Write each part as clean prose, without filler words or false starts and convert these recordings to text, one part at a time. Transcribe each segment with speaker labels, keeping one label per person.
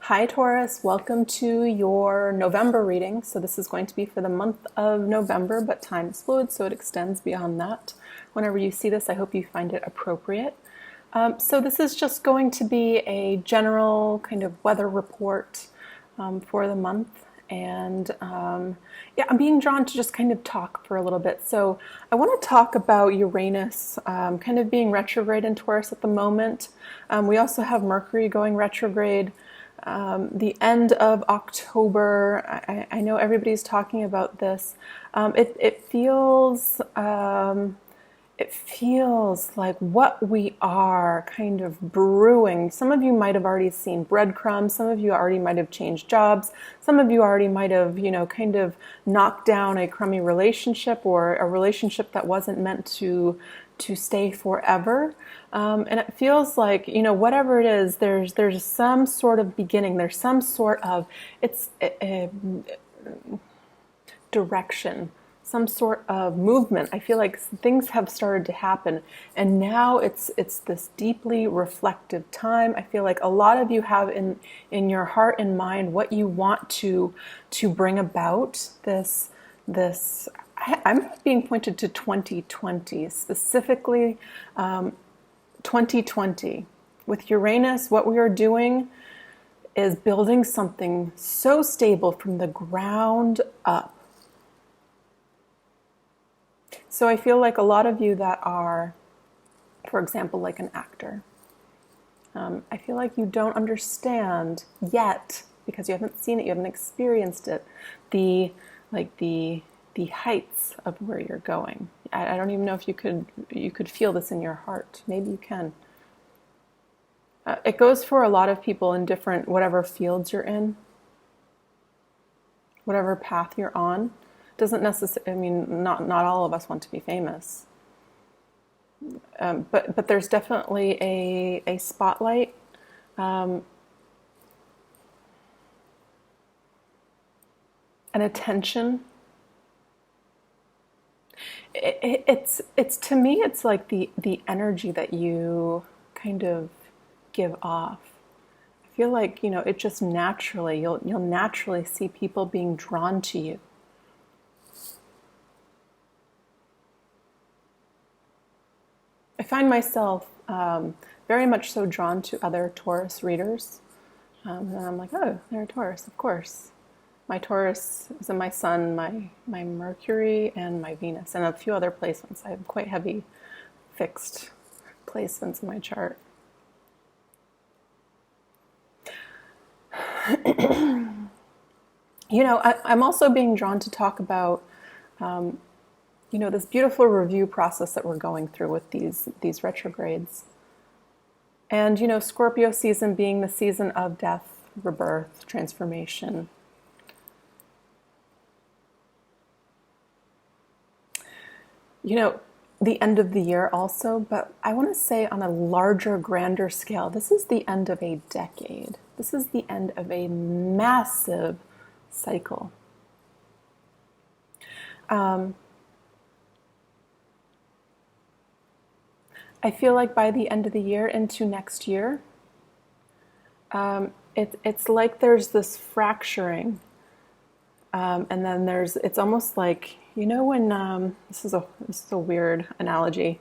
Speaker 1: Hi Taurus, welcome to your November reading. So this is going to be for the month of November, but time is fluid, so it extends beyond that. Whenever you see this, I hope you find it appropriate. So this is just going to be a general kind of weather report for the month. And yeah, I'm being drawn to just kind of talk for a little bit. So I want to talk about Uranus kind of being retrograde in Taurus at the moment. We also have Mercury going retrograde. The end of October, I know everybody's talking about this. It feels like what we are kind of brewing. Some of you might have already seen breadcrumbs. Some of you already might have changed jobs. Some of you already might have, kind of knocked down a crummy relationship or a relationship that wasn't meant to stay forever. And it feels like, whatever it is, there's some sort of beginning. There's some sort of, it's a direction, some sort of movement. I feel like things have started to happen, and now it's this deeply reflective time. I feel like a lot of you have in your heart and mind what you want to bring about this. I'm being pointed to 2020, specifically 2020. With Uranus, what we are doing is building something so stable from the ground up. So I feel like a lot of you that are, for example, like an actor, I feel like you don't understand yet, because you haven't seen it, you haven't experienced it, the heights of where you're going. I don't even know if you could feel this in your heart. Maybe you can. It goes for a lot of people in different, whatever fields you're in, whatever path you're on. Doesn't necessarily, not all of us want to be famous. But there's definitely a spotlight. An attention. It's to me, it's like the energy that you kind of give off. I feel like, it just naturally, you'll naturally see people being drawn to you. I find myself very much so drawn to other Taurus readers. And I'm like, oh, they're a Taurus, of course. My Taurus is in my Sun, my Mercury, and my Venus, and a few other placements. I have quite heavy fixed placements in my chart. I'm also being drawn to talk about, this beautiful review process that we're going through with these retrogrades. And, Scorpio season being the season of death, rebirth, transformation. The end of the year also, but I want to say on a larger, grander scale, this is the end of a decade. This is the end of a massive cycle. I feel like by the end of the year into next year, it's like there's this fracturing, and then it's almost like, when this is a weird analogy.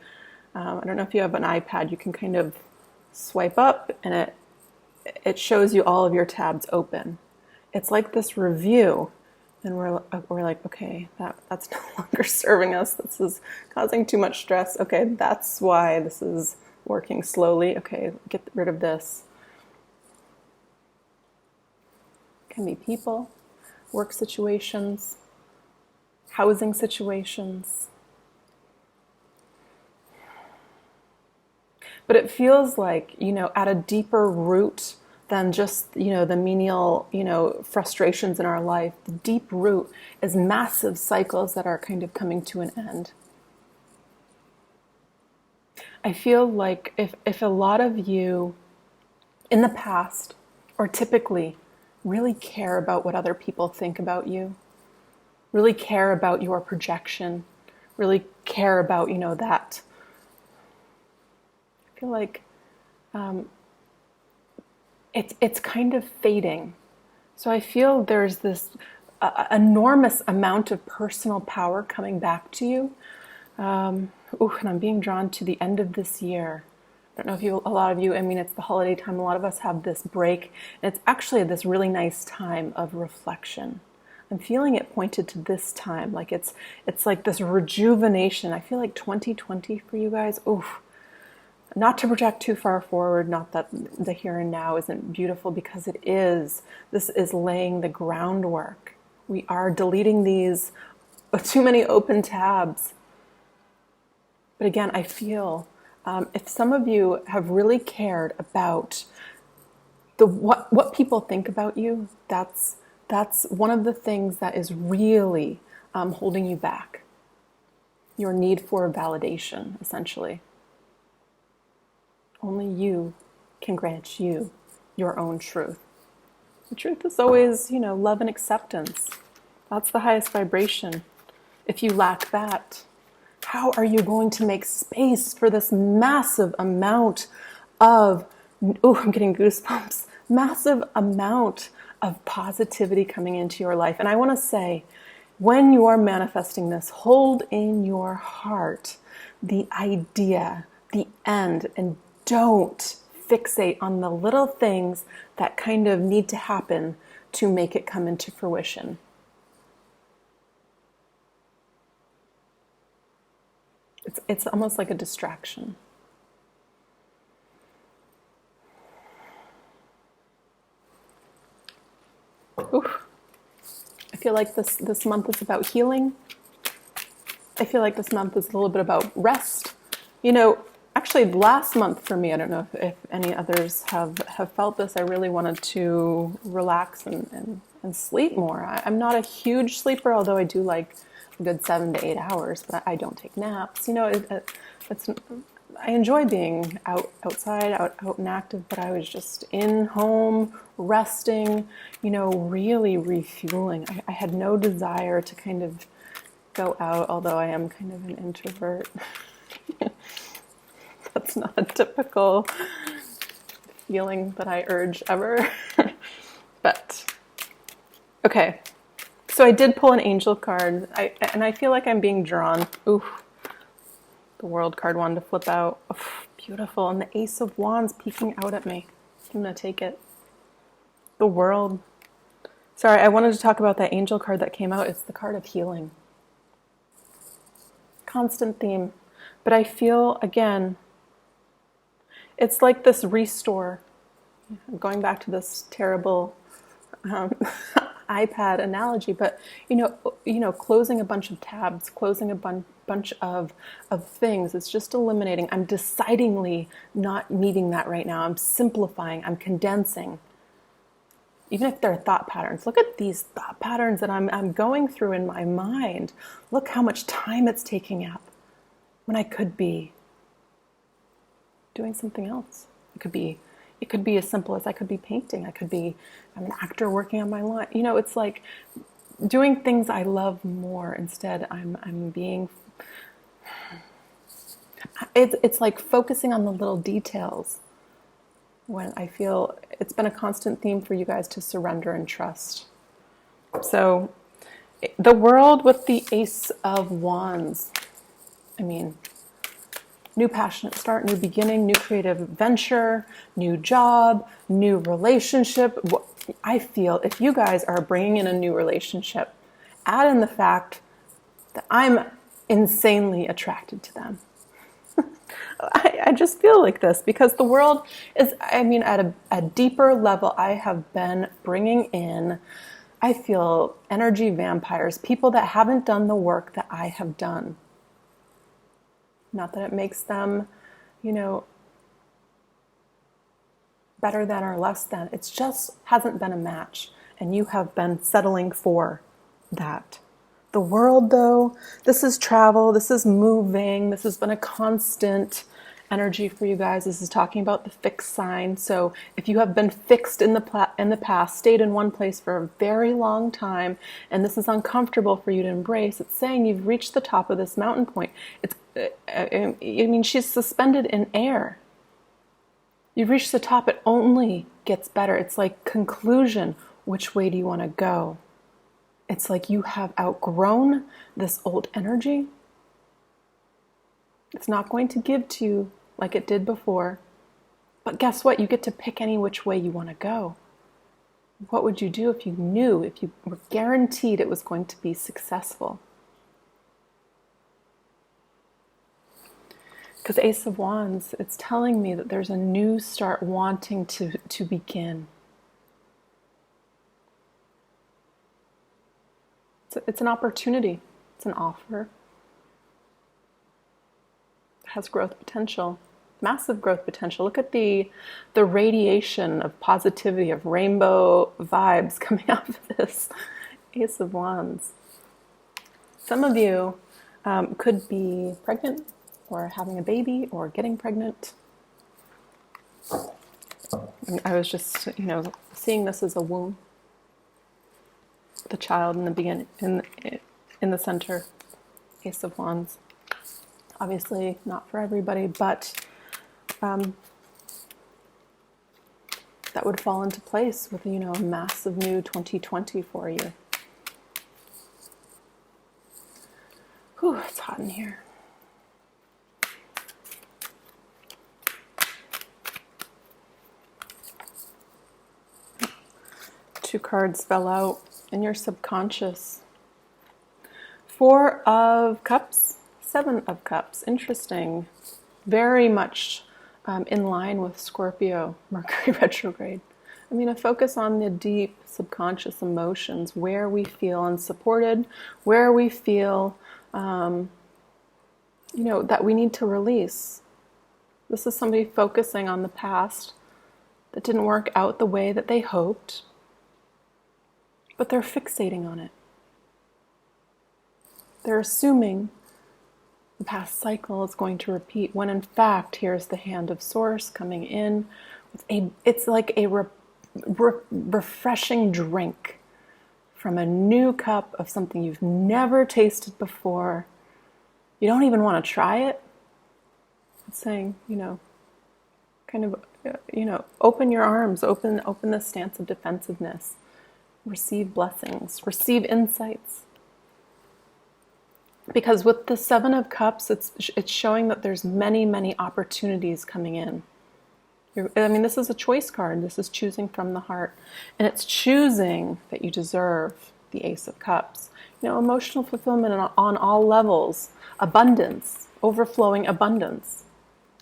Speaker 1: I don't know if you have an iPad, you can kind of swipe up and it shows you all of your tabs open. It's like this review, and we're like, okay, that's no longer serving us. This is causing too much stress. Okay, that's why this is working slowly. Okay, get rid of this. It can be people, work situations, housing situations. But it feels like, at a deeper root than just, the menial, frustrations in our life. The deep root is massive cycles that are kind of coming to an end. I feel like if a lot of you in the past, or typically, really care about what other people think about you, really care about your projection, really care about, that. I feel like it's kind of fading. So I feel there's this enormous amount of personal power coming back to you. And I'm being drawn to the end of this year. I don't know if a lot of you, I mean, it's the holiday time. A lot of us have this break, and it's actually this really nice time of reflection. I'm feeling it pointed to this time, like it's like this rejuvenation. I feel like 2020 for you guys. Not to project too far forward, not that the here and now isn't beautiful, because it is. This is laying the groundwork. We are deleting these too many open tabs. But again, I feel if some of you have really cared about what people think about you, that's one of the things that is really holding you back. Your need for validation, essentially. Only you can grant you your own truth. The truth is always, love and acceptance. That's the highest vibration. If you lack that, how are you going to make space for this massive amount of, I'm getting goosebumps, massive amount of positivity coming into your life? And I want to say, when you are manifesting this, hold in your heart the idea, the end, and don't fixate on the little things that kind of need to happen to make it come into fruition. It's almost like a distraction. Oof. I feel like this month is about healing. I feel like this month is a little bit about rest. Actually, last month for me, I don't know if any others have felt this, I really wanted to relax and sleep more. I'm not a huge sleeper, although I do like a good 7 to 8 hours, but I don't take naps. I enjoy being outside, out and active, but I was just in home, resting, really refueling. I had no desire to kind of go out, although I am kind of an introvert. That's not a typical feeling that I urge ever. But, okay. So I did pull an angel card, and I feel like I'm being drawn. Ooh, the world card wanted to flip out. Oh, beautiful. And the Ace of Wands peeking out at me. I'm going to take it. The world. Sorry, I wanted to talk about that angel card that came out. It's the card of healing. Constant theme. But I feel, again, it's like this restore. I'm going back to this terrible iPad analogy, but closing a bunch of tabs, closing a bunch of things. It's just eliminating. I'm decidingly not needing that right now. I'm simplifying. I'm condensing. Even if they're thought patterns. Look at these thought patterns that I'm going through in my mind. Look how much time it's taking up when I could be doing something else. It could be as simple as I could be painting. I'm an actor working on my line. It's like doing things I love more. Instead, it's like focusing on the little details, when I feel it's been a constant theme for you guys to surrender and trust. So the world with the Ace of Wands. New passionate start, new beginning, new creative venture, new job, new relationship. I feel if you guys are bringing in a new relationship, add in the fact that I'm insanely attracted to them. I just feel like this because the world is, at a deeper level, I have been bringing in, I feel, energy vampires, people that haven't done the work that I have done. Not that it makes them, better than or less than. It's just hasn't been a match. And you have been settling for that. The world, though, this is travel. This is moving. This has been a constant energy for you guys. This is talking about the fixed sign. So if you have been fixed in the past, stayed in one place for a very long time, and this is uncomfortable for you to embrace, it's saying you've reached the top of this mountain point. She's suspended in air. You've reached the top. It only gets better. It's like conclusion. Which way do you want to go? It's like you have outgrown this old energy. It's not going to give to you like it did before. But guess what? You get to pick any which way you want to go. What would you do if you knew, if you were guaranteed it was going to be successful? Because Ace of Wands, it's telling me that there's a new start wanting to begin. It's an opportunity. It's an offer. It has growth potential, massive growth potential. Look at the radiation of positivity, of rainbow vibes coming out of this Ace of Wands. Some of you could be pregnant, or having a baby, or getting pregnant. I was just, seeing this as a womb. The child in the beginning, in the center, Ace of Wands. Obviously, not for everybody, but that would fall into place with, a massive new 2020 for you. Whew, it's hot in here. Two cards fell out in your subconscious. 4 of Cups, 7 of Cups. Interesting. Very much in line with Scorpio, Mercury retrograde. A focus on the deep subconscious emotions, where we feel unsupported, where we feel, that we need to release. This is somebody focusing on the past that didn't work out the way that they hoped, but they're fixating on it. They're assuming the past cycle is going to repeat, when in fact, here's the hand of Source coming in with it's like a refreshing drink from a new cup of something you've never tasted before. You don't even want to try it. It's saying, open your arms, open the stance of defensiveness. Receive blessings, receive insights. Because with the 7 of Cups, it's showing that there's many, many opportunities coming in. This is a choice card. This is choosing from the heart. And it's choosing that you deserve the Ace of Cups. Emotional fulfillment on all levels. Abundance, overflowing abundance.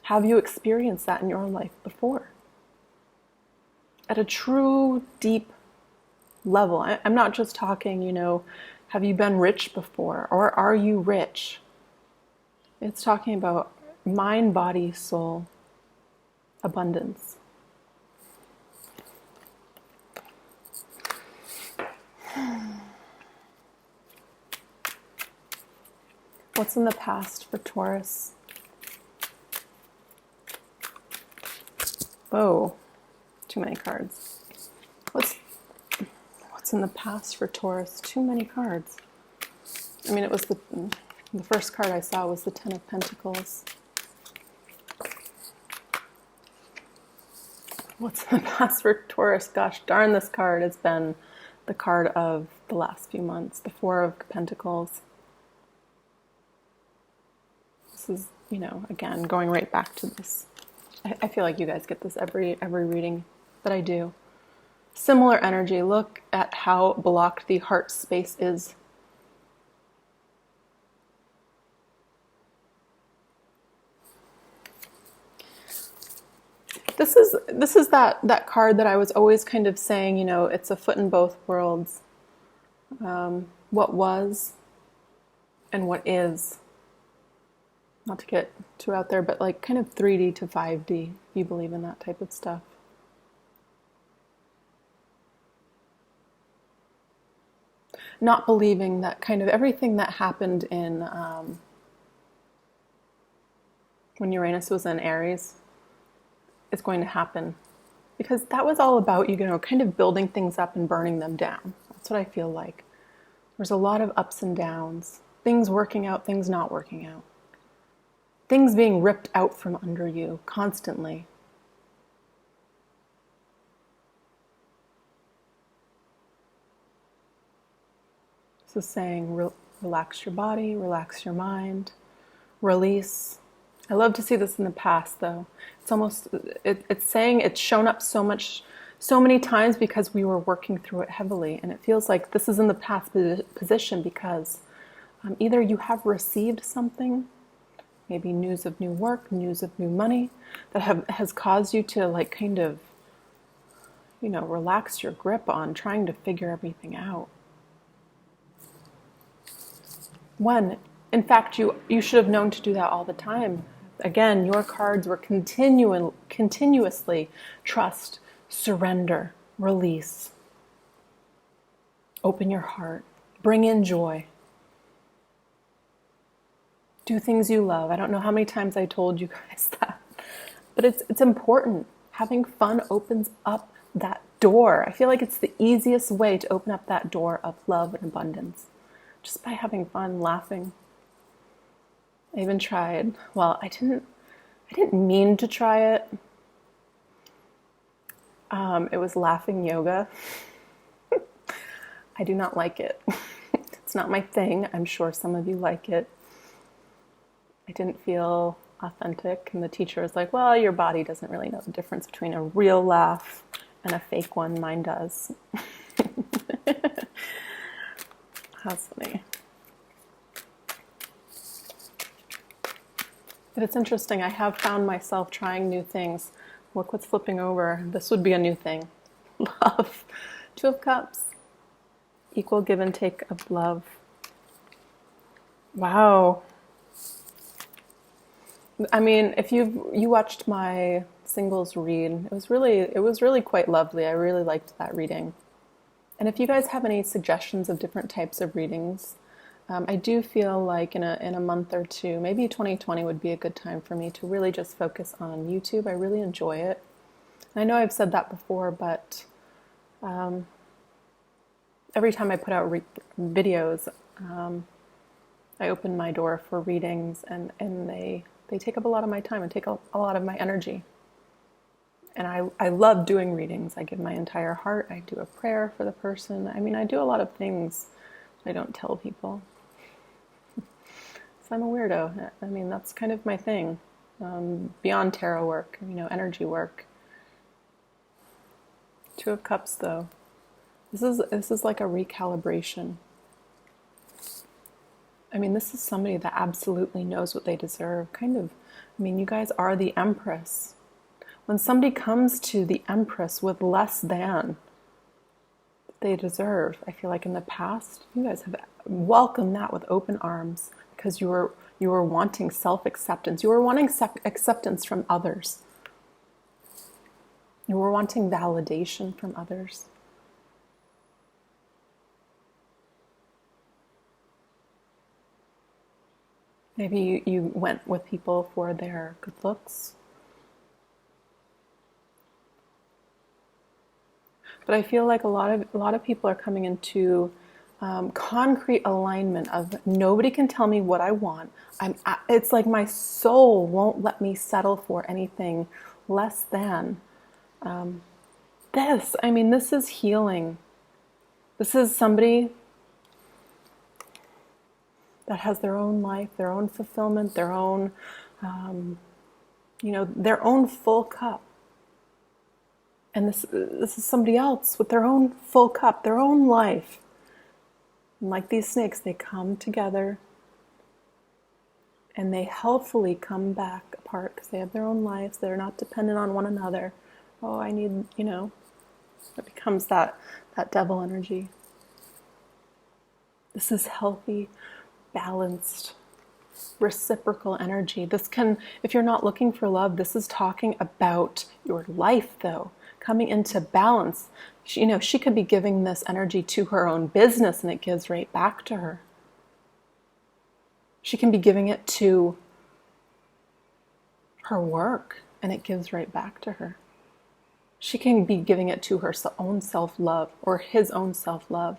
Speaker 1: Have you experienced that in your life before? At a true, deep level. I'm not just talking, have you been rich before, or are you rich? It's talking about mind, body, soul, abundance. What's in the past for Taurus? Whoa, too many cards. What's in the past for Taurus? Too many cards. It was the first card I saw was the 10 of Pentacles. What's in the past for Taurus? Gosh darn, this card has been the card of the last few months. The 4 of Pentacles. This is, again, going right back to this. I feel like you guys get this every reading that I do. Similar energy. Look at how blocked the heart space is. This is that card that I was always kind of saying, it's a foot in both worlds. What was and what is. Not to get too out there, but like kind of 3D to 5D, if you believe in that type of stuff. Not believing that kind of everything that happened in when Uranus was in Aries is going to happen. Because that was all about, kind of building things up and burning them down. That's what I feel like. There's a lot of ups and downs. Things working out, things not working out. Things being ripped out from under you constantly. So saying relax your body, relax your mind, release. I love to see this in the past though. It's almost, it's saying it's shown up so many times because we were working through it heavily. And it feels like this is in the past position because either you have received something, maybe news of new work, news of new money, that has caused you to like kind of, relax your grip on trying to figure everything out. When, in fact, you should have known to do that all the time. Again, your cards were continuously trust, surrender, release, open your heart, bring in joy, do things you love. I don't know how many times I told you guys that, but it's important. Having fun opens up that door. I feel like it's the easiest way to open up that door of love and abundance, just by having fun, laughing. I even tried. Well, I didn't mean to try it. It was laughing yoga. I do not like it. It's not my thing. I'm sure some of you like it. I didn't feel authentic, and the teacher was like, well, your body doesn't really know the difference between a real laugh and a fake one. Mine does. That's funny. But it's interesting. I have found myself trying new things. Look what's flipping over. This would be a new thing. Love. 2 of Cups. Equal give and take of love. Wow. I mean, if you watched my singles read, it was really quite lovely. I really liked that reading. And if you guys have any suggestions of different types of readings, I do feel like in a month or two, maybe 2020 would be a good time for me to really just focus on YouTube. I really enjoy it. And I know I've said that before, but every time I put out videos, I open my door for readings, and they take up a lot of my time and take a lot of my energy. And I love doing readings. I give my entire heart. I do a prayer for the person. I mean, I do a lot of things I don't tell people. So I'm a weirdo. I mean, that's kind of my thing. Beyond tarot work, energy work. 2 of Cups, though. This is like a recalibration. I mean, this is somebody that absolutely knows what they deserve. Kind of, I mean, you guys are the Empress. When somebody comes to the Empress with less than they deserve, I feel like in the past, you guys have welcomed that with open arms because you were wanting self-acceptance. You were wanting acceptance from others. You were wanting validation from others. Maybe you went with people for their good looks. But I feel like a lot of people are coming into concrete alignment of nobody can tell me what I want. It's like my soul won't let me settle for anything less than this. I mean, this is healing. This is somebody that has their own life, their own fulfillment, their own, their own full cup. And this is somebody else with their own full cup, their own life. And like these snakes, they come together and they healthfully come back apart because they have their own lives. They're not dependent on one another. Oh, I need, it becomes that devil energy. This is healthy, balanced, reciprocal energy. This can, if you're not looking for love, this is talking about your life, though. Coming into balance. She could be giving this energy to her own business and it gives right back to her. She can be giving it to her work and it gives right back to her. She can be giving it to her own self-love or his own self-love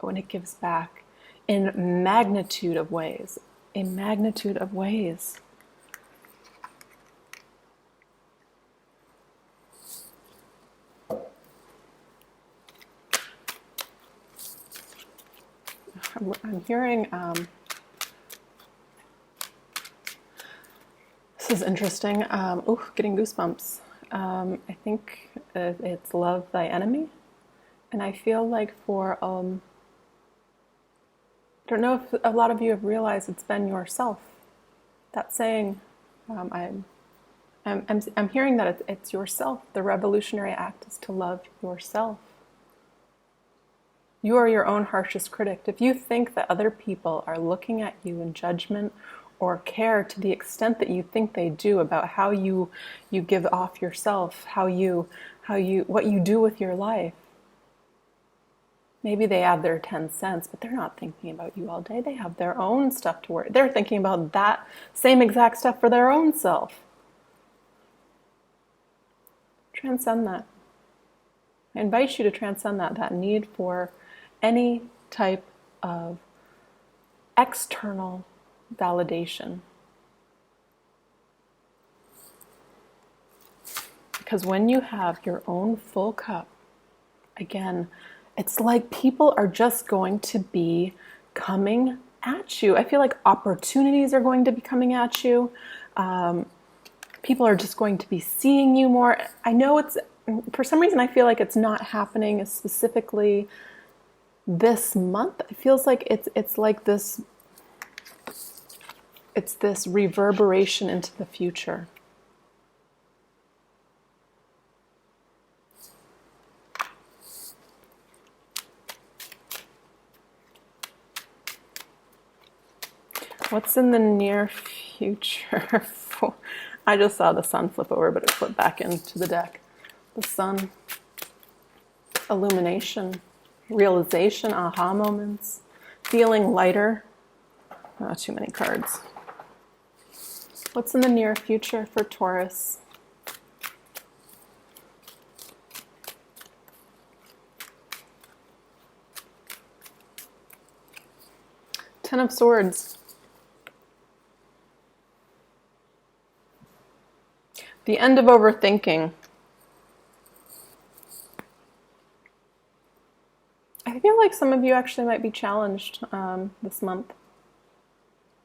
Speaker 1: when it gives back in magnitude of ways. A magnitude of ways. I'm hearing, this is interesting. Oh, getting goosebumps. I think it's love thy enemy. And I feel like for, I don't know if a lot of you have realized it's been yourself. That saying, I'm hearing that it's yourself. The revolutionary act is to love yourself. You are your own harshest critic. If you think that other people are looking at you in judgment or care to the extent that you think they do about how you give off yourself, what you do with your life, maybe they add their 10 cents, but they're not thinking about you all day. They have their own stuff to worry. They're thinking about that same exact stuff for their own self. Transcend that. I invite you to transcend that need for any type of external validation. Because when you have your own full cup, again, it's like people are just going to be coming at you. I feel like opportunities are going to be coming at you. People are just going to be seeing you more. I know for some reason I feel like it's not happening specifically this month. It feels like it's like this, it's this reverberation into the future. What's in the near future for, I just saw the sun flip over, but it flipped back into the deck. The sun, illumination, realization, aha moments, feeling lighter. Oh, too many cards. What's in the near future for Taurus? Ten of Swords. The end of overthinking. I feel like some of you actually might be challenged this month.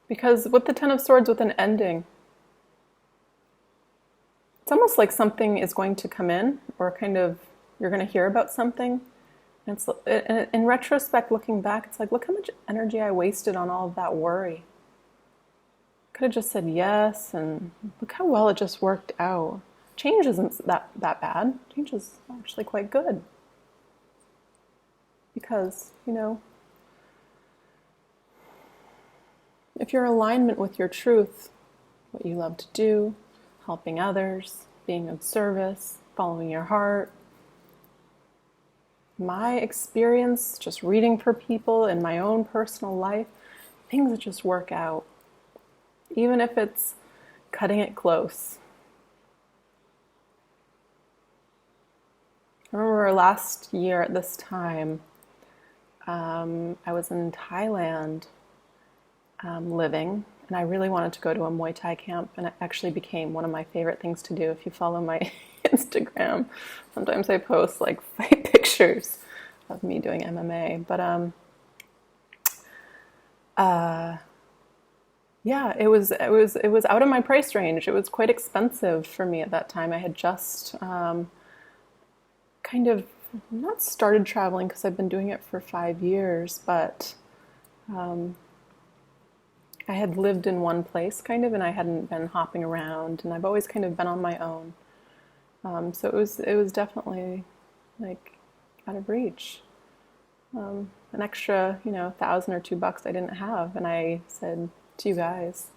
Speaker 1: Because with the Ten of Swords, with an ending, it's almost like something is going to come in, or kind of, you're going to hear about something. And it's, in retrospect, looking back, it's like, look how much energy I wasted on all of that worry. Could have just said yes, and look how well it just worked out. Change isn't that bad. Change is actually quite good. Because, if you're in alignment with your truth, what you love to do, helping others, being of service, following your heart. My experience, just reading for people in my own personal life, things just work out. Even if it's cutting it close. I remember last year at this time, I was in Thailand living, and I really wanted to go to a Muay Thai camp, and it actually became one of my favorite things to do. If you follow my Instagram, sometimes I post like fight pictures of me doing MMA, but yeah, it was out of my price range. It was quite expensive for me at that time. I had just kind of not started traveling because I've been doing it for 5 years, but I had lived in one place kind of, and I hadn't been hopping around, and I've always kind of been on my own. So it was definitely like out of reach. An extra, $1,000 or $2 I didn't have, and I said to you guys,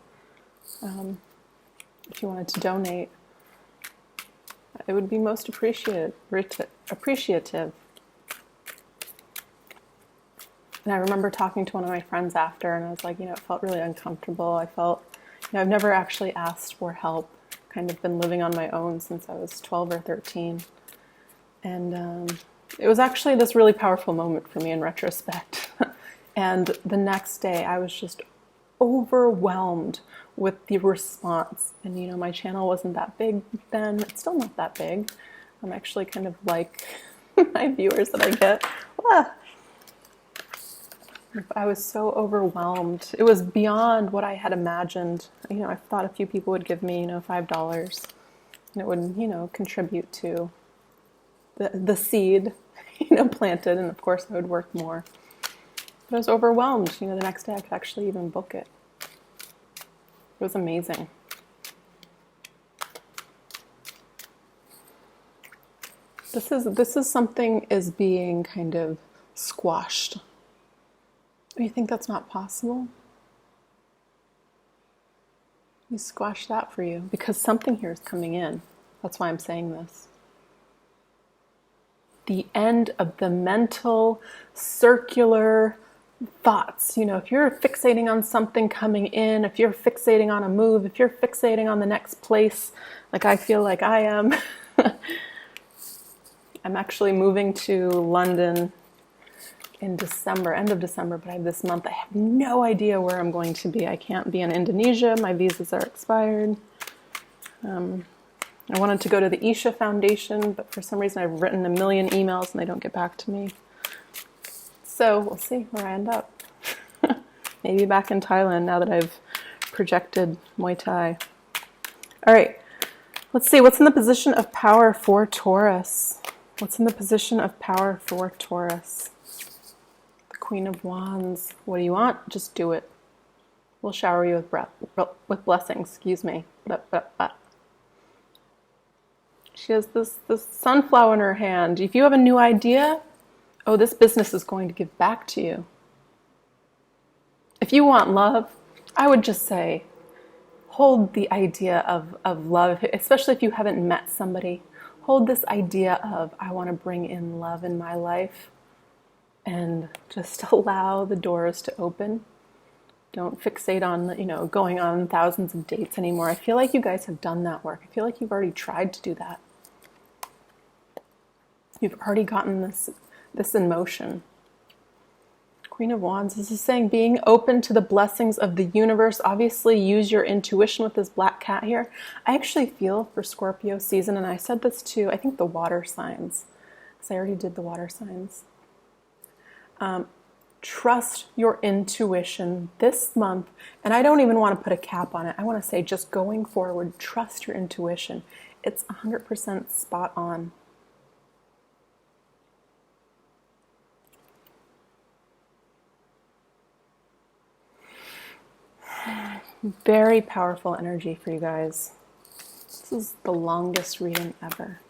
Speaker 1: if you wanted to donate, it would be most appreciative. And I remember talking to one of my friends after, and I was like, it felt really uncomfortable. I felt, I've never actually asked for help. Kind of been living on my own since I was 12 or 13. And it was actually this really powerful moment for me in retrospect. And the next day I was just overwhelmed with the response. And my channel wasn't that big then. It's still not that big. I'm actually kind of like my viewers that I get. I was so overwhelmed. It was beyond what I had imagined. I thought a few people would give me, $5, and it would, contribute to the seed, planted, and of course I would work more. But I was overwhelmed. The next day I could actually even book it. It was amazing. This is something is being kind of squashed. Do you think that's not possible? You squash that for you because something here is coming in. That's why I'm saying this. The end of the mental circular thoughts. If you're fixating on something coming in, if you're fixating on a move, if you're fixating on the next place, like I feel like I am, I'm actually moving to London in December, end of December, but I have this month. I have no idea where I'm going to be. I can't be in Indonesia. My visas are expired. I wanted to go to the Isha Foundation, but for some reason I've written a million emails and they don't get back to me. So we'll see where I end up. Maybe back in Thailand now that I've projected Muay Thai. All right, let's see. What's in the position of power for Taurus? What's in the position of power for Taurus? The Queen of Wands. What do you want? Just do it. We'll shower you with blessings. Excuse me. She has this sunflower in her hand. If you have a new idea, this business is going to give back to you. If you want love, I would just say, hold the idea of love, especially if you haven't met somebody. Hold this idea of, I want to bring in love in my life, and just allow the doors to open. Don't fixate on, going on thousands of dates anymore. I feel like you guys have done that work. I feel like you've already tried to do that. You've already gotten this in motion. Queen of Wands, this is saying being open to the blessings of the universe. Obviously, use your intuition with this black cat here. I actually feel for Scorpio season, and I said this to, I think, the water signs, because I already did the water signs. Trust your intuition this month, and I don't even want to put a cap on it. I want to say just going forward, trust your intuition. It's 100% spot on. Very powerful energy for you guys. This is the longest reading ever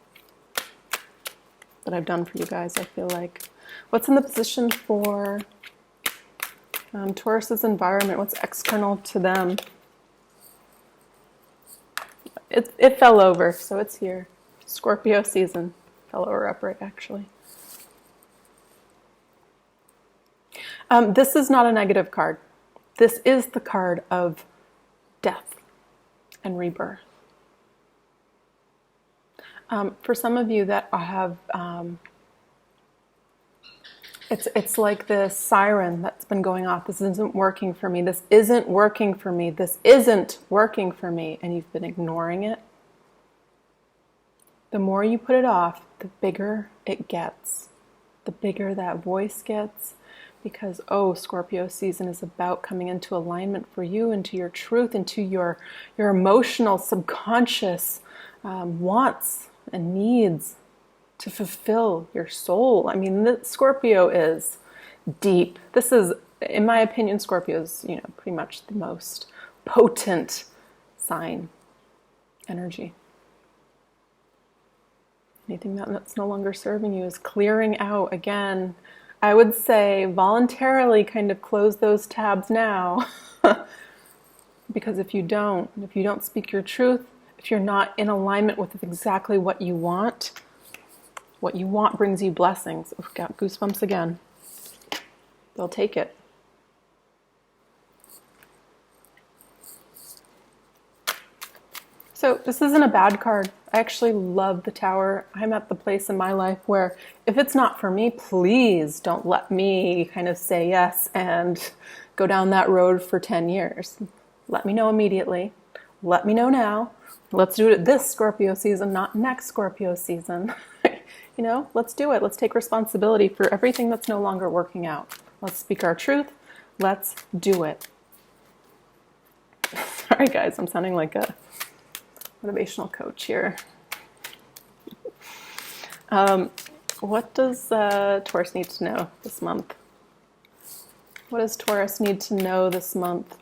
Speaker 1: that I've done for you guys, I feel like. What's in the position for Taurus's environment? What's external to them? It fell over, so it's here. Scorpio season. Fell over upright, actually. This is not a negative card. This is the card of death and rebirth. For some of you that have, it's like this siren that's been going off. This isn't working for me. This isn't working for me. This isn't working for me. And you've been ignoring it. The more you put it off, the bigger it gets. The bigger that voice gets. Because, Scorpio season is about coming into alignment for you, into your truth, into your emotional, subconscious wants and needs to fulfill your soul. I mean, Scorpio is deep. This is, in my opinion, Scorpio is, pretty much the most potent sign energy. Anything that's no longer serving you is clearing out again. I would say voluntarily kind of close those tabs now. Because if you don't speak your truth, if you're not in alignment with exactly what you want brings you blessings. I've got goosebumps again. They'll take it. So this isn't a bad card. I actually love the Tower. I'm at the place in my life where if it's not for me, please don't let me kind of say yes and go down that road for 10 years. Let me know immediately. Let me know now. Let's do it this Scorpio season, not next Scorpio season. Let's do it. Let's take responsibility for everything that's no longer working out. Let's speak our truth. Let's do it. Sorry guys, I'm sounding like a motivational coach here. What does Taurus need to know this month? What does Taurus need to know this month?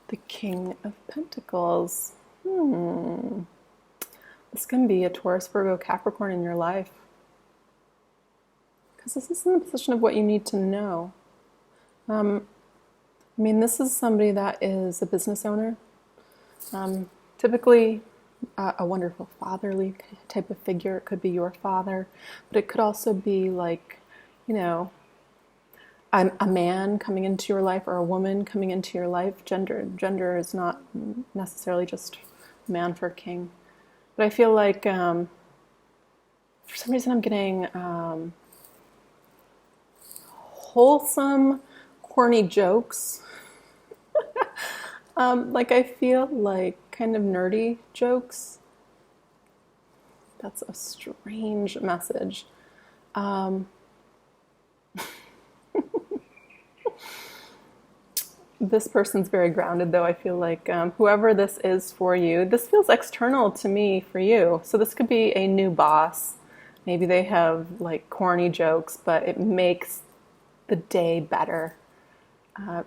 Speaker 1: The King of Pentacles. This can be a Taurus, Virgo, Capricorn in your life. Because this is in the position of what you need to know. I mean, this is somebody that is a business owner. Typically a wonderful fatherly type of figure. It could be your father, but it could also be like, you know, a man coming into your life or a woman coming into your life. Gender is not necessarily just man for king. But I feel like for some reason I'm getting wholesome, corny jokes. Like I feel like kind of nerdy jokes. That's a strange message. This person's very grounded, though. I feel like whoever this is for you, this feels external to me for you. So this could be a new boss. Maybe they have like corny jokes, but it makes the day better.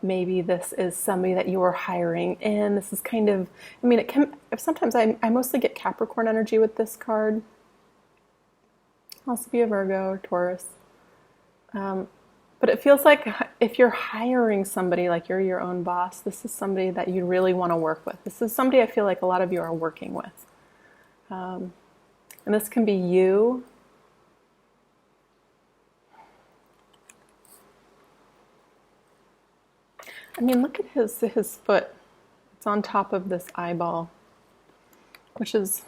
Speaker 1: Maybe this is somebody that you are hiring in. This is kind of, I mean, it can, sometimes I mostly get Capricorn energy with this card. Also be a Virgo or Taurus. But it feels like if you're hiring somebody, like you're your own boss, this is somebody that you really want to work with. This is somebody I feel like a lot of you are working with. And this can be you. I mean, look at his foot. It's on top of this eyeball, which is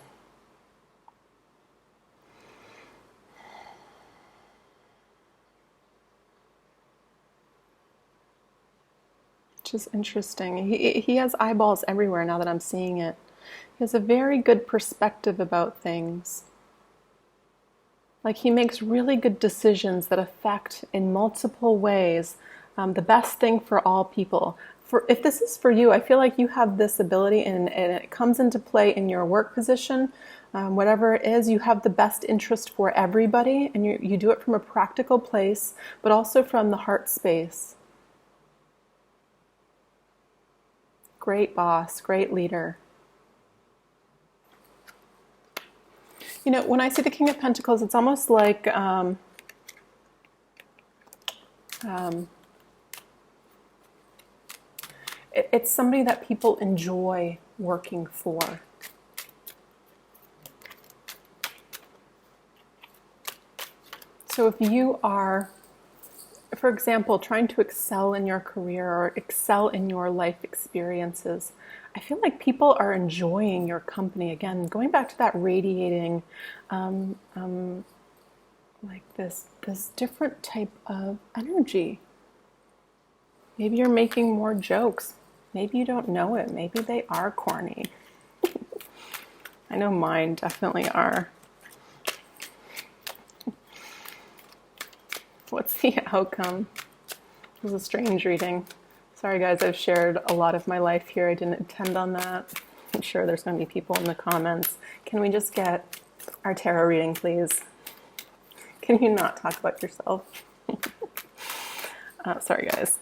Speaker 1: interesting. He has eyeballs everywhere now that I'm seeing it. He has a very good perspective about things. Like he makes really good decisions that affect in multiple ways the best thing for all people. If this is for you, I feel like you have this ability and it comes into play in your work position. Whatever it is, you have the best interest for everybody, and you do it from a practical place, but also from the heart space. Great boss, great leader. You know, when I see the King of Pentacles, it's almost like it's somebody that people enjoy working for. So if you are, for example, trying to excel in your career or excel in your life experiences, I feel like people are enjoying your company. Again, going back to that radiating, like this different type of energy. Maybe you're making more jokes. Maybe you don't know it. Maybe they are corny. I know mine definitely are. What's the outcome? It was a strange reading. Sorry guys, I've shared a lot of my life here. I didn't intend on that. I'm sure there's going to be people in the comments. Can we just get our tarot reading, please? Can you not talk about yourself? Sorry guys.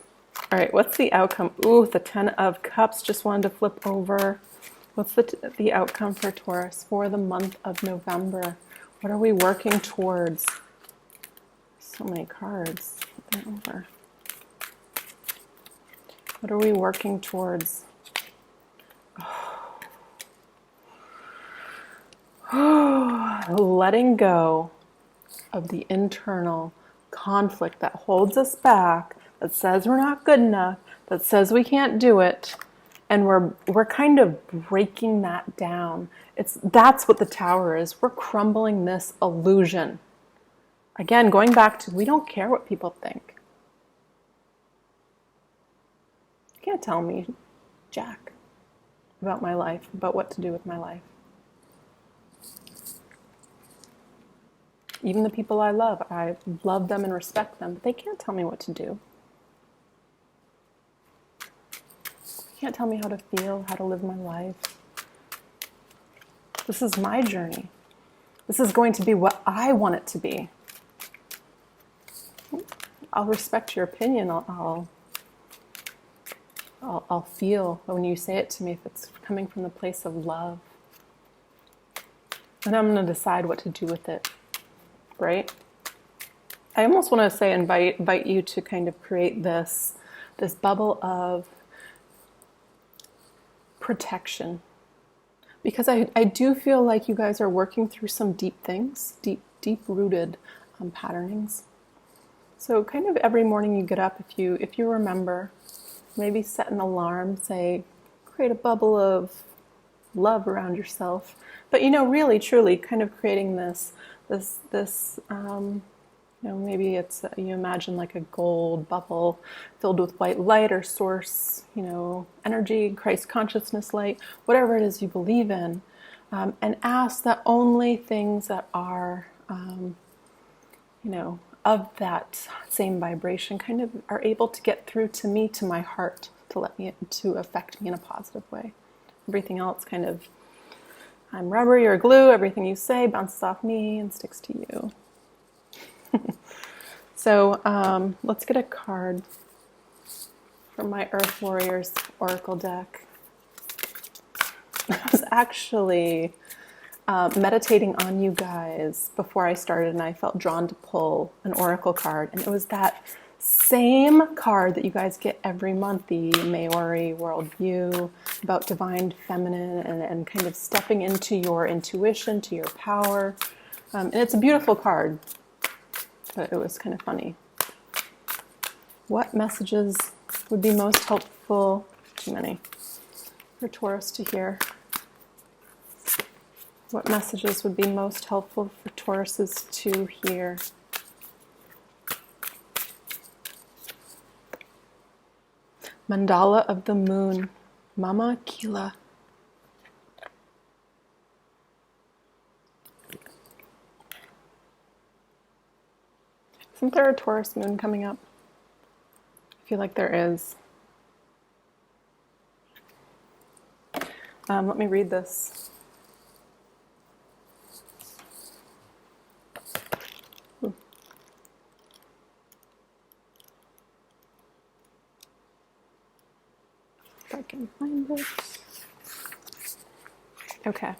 Speaker 1: All right, what's the outcome? Ooh, the 10 of Cups. Just wanted to flip over. What's the outcome for Taurus for the month of November? What are we working towards? So many cards. Flip them over. What are we working towards? Letting go of the internal conflict that holds us back, that says we're not good enough, that says we can't do it, and we're kind of breaking that down. That's what the Tower is. We're crumbling this illusion. Again, going back to, we don't care what people think. You can't tell me jack about my life, about what to do with my life. Even the people I love them and respect them, but they can't tell me what to do. They can't tell me how to feel, how to live my life. This is my journey. This is going to be what I want it to be. I'll respect your opinion. I'll feel when you say it to me if it's coming from the place of love. And I'm going to decide what to do with it, right? I almost want to say invite you to kind of create this bubble of protection. Because I do feel like you guys are working through some deep things, deep-rooted patternings. So kind of every morning you get up, if you remember, maybe set an alarm, say, create a bubble of love around yourself. But really, truly, kind of creating this, maybe it's, you imagine like a gold bubble filled with white light or source, energy, Christ consciousness light, whatever it is you believe in, and ask that only things that are, of that same vibration kind of are able to get through to me, to my heart, to affect me in a positive way. Everything else kind of, I'm rubber, you're glue, everything you say bounces off me and sticks to you. So let's get a card from my Earth Warriors Oracle deck. I was actually meditating on you guys before I started, and I felt drawn to pull an Oracle card. And it was that same card that you guys get every month, the Maori Worldview, about divine feminine and kind of stepping into your intuition, to your power. And it's a beautiful card, but it was kind of funny. What messages would be most helpful, too many, for Taurus to hear? What messages would be most helpful for Tauruses to hear? Mandala of the Moon, Mama Kila. Isn't there a Taurus moon coming up? I feel like there is. Let me read this. If I can find it. Okay.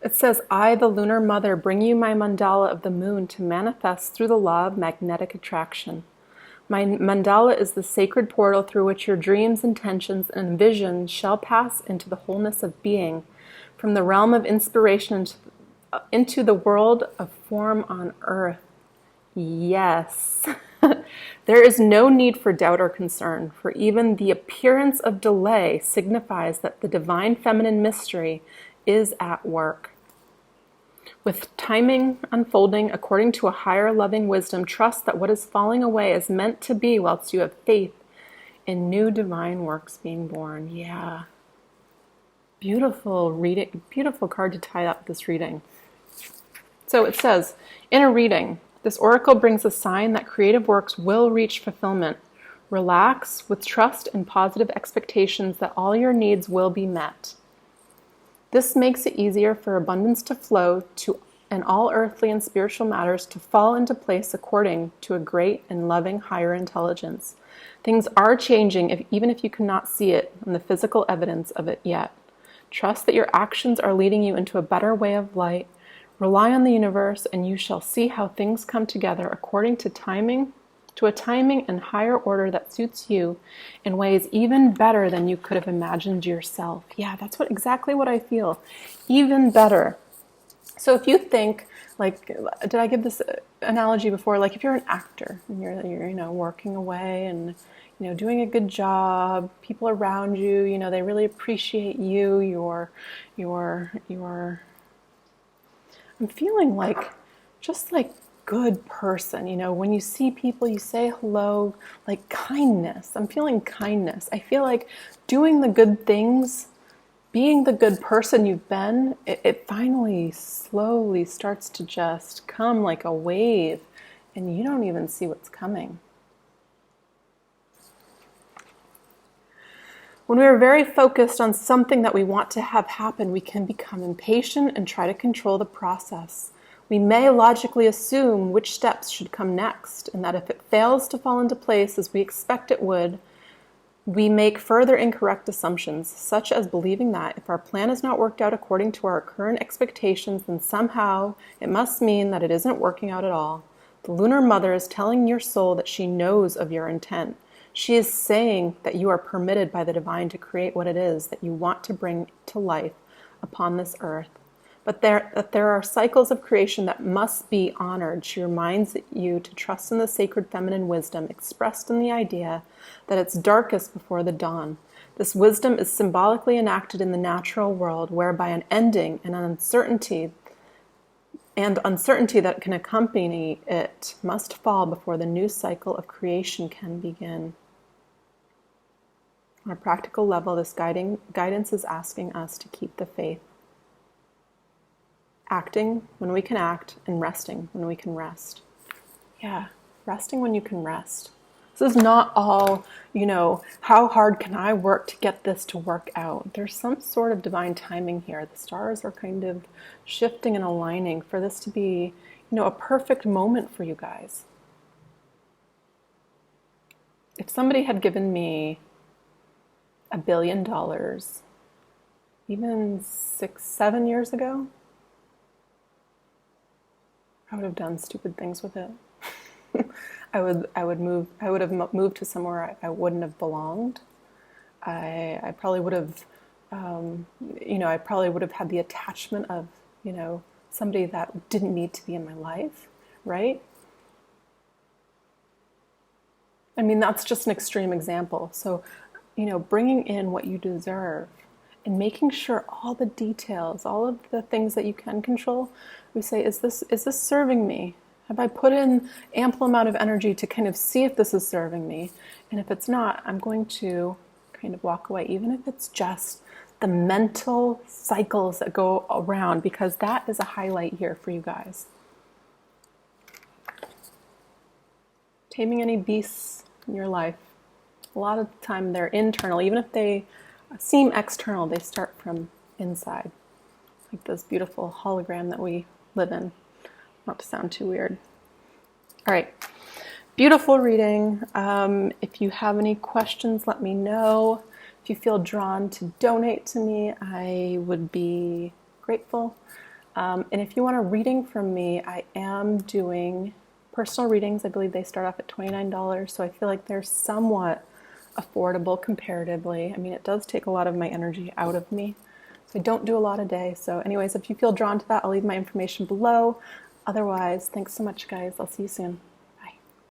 Speaker 1: It says, I, the lunar mother, bring you my mandala of the moon to manifest through the law of magnetic attraction. My mandala is the sacred portal through which your dreams, intentions, and visions shall pass into the wholeness of being, from the realm of inspiration into the world of form on earth. Yes. There is no need for doubt or concern, for even the appearance of delay signifies that the divine feminine mystery is at work. With timing unfolding according to a higher loving wisdom, trust that what is falling away is meant to be, whilst you have faith in new divine works being born. Yeah. Beautiful reading, beautiful card to tie up this reading. So it says, in a reading, this oracle brings a sign that creative works will reach fulfillment. Relax with trust and positive expectations that all your needs will be met. This makes it easier for abundance to flow and all earthly and spiritual matters to fall into place according to a great and loving higher intelligence. Things are changing even if you cannot see it and the physical evidence of it yet. Trust that your actions are leading you into a better way of light. Rely on the universe and you shall see how things come together according to a timing and higher order that suits you in ways even better than you could have imagined yourself. Yeah, that's exactly what I feel. Even better. So if you think, like, did I give this analogy before? Like if you're an actor and you're working away and doing a good job, people around you, they really appreciate you, your I'm feeling like just like good person, when you see people, you say hello, like kindness. I'm feeling kindness. I feel like doing the good things being the good person you've been, it finally slowly starts to just come like a wave, and you don't even see what's coming. When we are very focused on something that we want to have happen, we can become impatient and try to control the process. We may logically assume which steps should come next, and that if it fails to fall into place as we expect it would, we make further incorrect assumptions, such as believing that if our plan is not worked out according to our current expectations, then somehow it must mean that it isn't working out at all. The Lunar Mother is telling your soul that she knows of your intent. She is saying that you are permitted by the divine to create what it is that you want to bring to life upon this earth. But that there are cycles of creation that must be honored. She reminds you to trust in the sacred feminine wisdom expressed in the idea that it's darkest before the dawn. This wisdom is symbolically enacted in the natural world, whereby an ending and uncertainty that can accompany it must fall before the new cycle of creation can begin. On a practical level, this guidance is asking us to keep the faith. Acting when we can act, and resting when we can rest. Yeah, resting when you can rest. This is not all, how hard can I work to get this to work out? There's some sort of divine timing here. The stars are kind of shifting and aligning for this to be, a perfect moment for you guys. If somebody had given me $1 billion, even 6-7 years ago, I would have done stupid things with it. I would have moved to somewhere I wouldn't have belonged. I probably would have, I probably would have had the attachment of, somebody that didn't need to be in my life, right? I mean, that's just an extreme example. So, bringing in what you deserve and making sure all the details, all of the things that you can control, we say, is this serving me? Have I put in ample amount of energy to kind of see if this is serving me? And if it's not, I'm going to kind of walk away, even if it's just the mental cycles that go around, because that is a highlight here for you guys. Taming any beasts in your life. A lot of the time they're internal. Even if they seem external, they start from inside. Like this beautiful hologram that we live in. Not to sound too weird. All right. Beautiful reading. If you have any questions, let me know. If you feel drawn to donate to me, I would be grateful. And if you want a reading from me, I am doing personal readings. I believe they start off at $29, so I feel like they're somewhat affordable comparatively. I mean, it does take a lot of my energy out of me. So I don't do a lot a day. So anyways, if you feel drawn to that, I'll leave my information below. Otherwise, thanks so much, guys. I'll see you soon.